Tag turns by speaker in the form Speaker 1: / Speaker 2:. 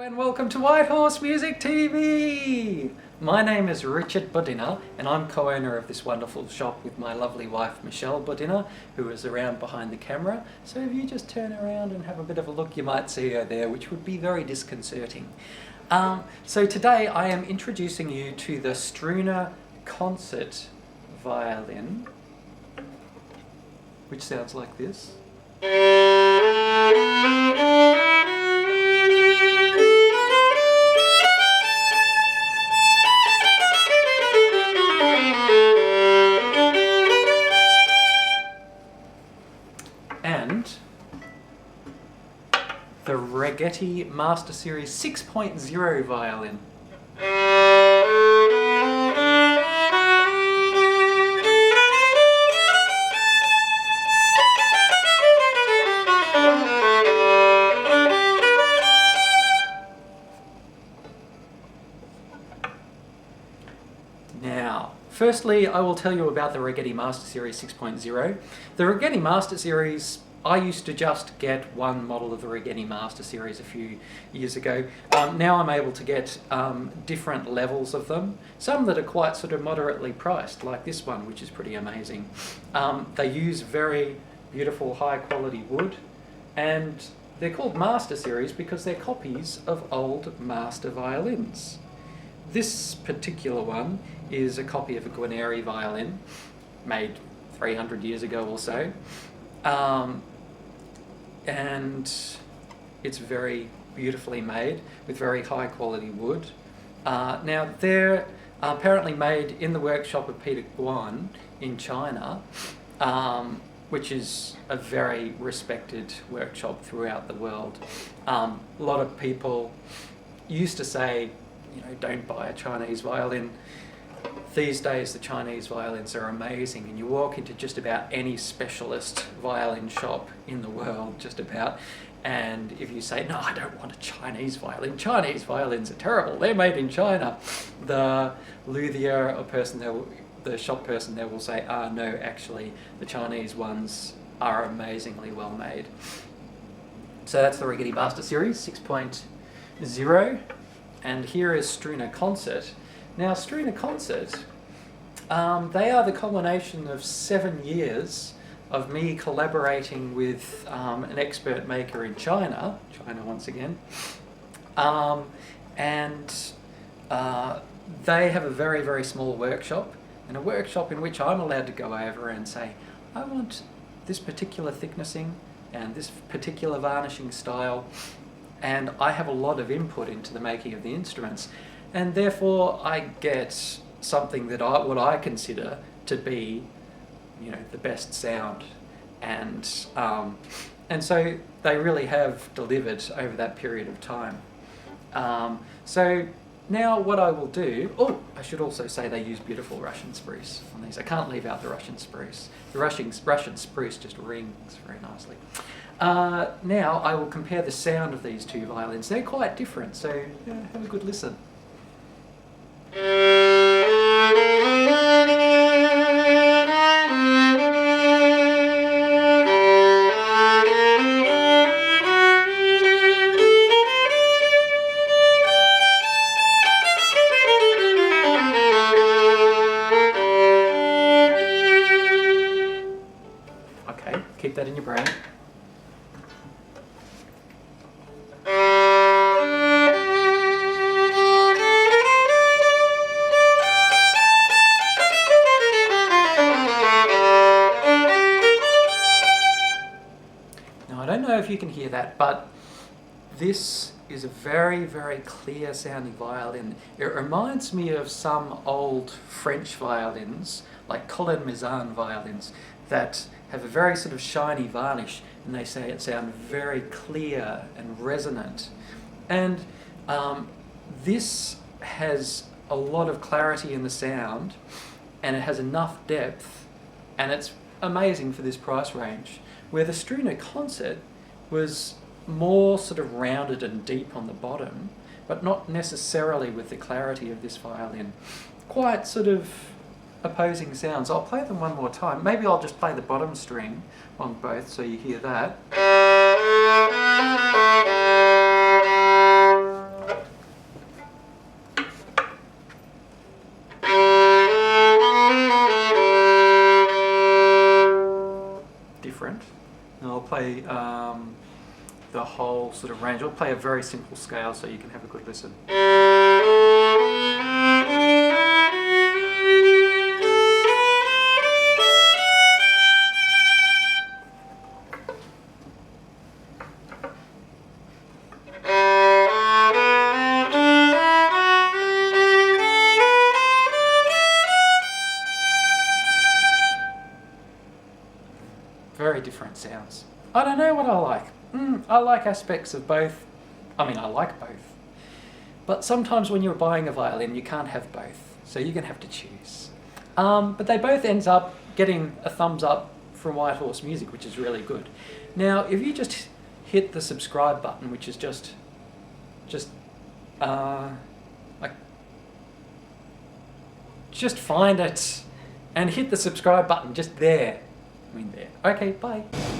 Speaker 1: And welcome to Whitehorse Music TV! My name is Richard Budina and I'm co-owner of this wonderful shop with my lovely wife Michelle Budina, who is around behind the camera. So if you just turn around and have a bit of a look, you might see her there, which would be very disconcerting. So today I am introducing you to the Struna concert violin, which sounds like this. And the Raggetti Master Series 6.0 violin. Now, firstly, I will tell you about the Raggetti Master Series 6.0. The Raggetti Master Series, I used to just get one model of the Raggetti Master Series a few years ago. Now I'm able to get different levels of them, some that are quite sort of moderately priced, like this one, which is pretty amazing. They use very beautiful high quality wood, and they're called Master Series because they're copies of old master violins. This particular one is a copy of a Guarneri violin made 300 years ago or so. And it's very beautifully made with very high quality wood. Now they're apparently made in the workshop of Peter Guan in China, which is a very respected workshop throughout the world. A lot of people used to say, you know, don't buy a Chinese violin. These days the Chinese violins are amazing, and you walk into just about any specialist violin shop in the world, just about, and if you say, no, I don't want a Chinese violin, Chinese violins are terrible, they're made in China, the luthier or person there, the shop person there will say, no, actually the Chinese ones are amazingly well made. So that's the Raggetti Master Series 6.0, and here is Struna Concert. Now, Struna Concert, they are the culmination of 7 years of me collaborating with an expert maker in China once again, and they have a very, very small workshop, and a workshop in which I'm allowed to go over and say, I want this particular thicknessing and this particular varnishing style, and I have a lot of input into the making of the instruments. And therefore I get something that what I consider to be, you know, the best sound, and so they really have delivered over that period of time. So now what I will do, I should also say they use beautiful Russian spruce on these. I can't leave out the Russian spruce. The Russian spruce just rings very nicely. Now I will compare the sound of these two violins. They're quite different, so yeah, have a good listen. Okay, keep that in your brain. I don't know if you can hear that, but this is a very, very clear sounding violin. It reminds me of some old French violins, like Colin Mizan violins, that have a very sort of shiny varnish, and they say it sounds very clear and resonant. And this has a lot of clarity in the sound, and it has enough depth, and it's amazing for this price range. Where the Struna Concert was more sort of rounded and deep on the bottom, but not necessarily with the clarity of this violin. Quite sort of opposing sounds. I'll play them one more time. Maybe I'll just play the bottom string on both so you hear that. the whole sort of range. I'll play a very simple scale so you can have a good listen. Very different sounds. I don't know what I like. I like aspects of both. I mean, I like both. But sometimes when you're buying a violin, you can't have both. So you're going to have to choose. But they both ends up getting a thumbs up from Whitehorse Music, which is really good. Now, if you just hit the subscribe button, which is just find it and hit the subscribe button just there. I mean there. Okay, bye.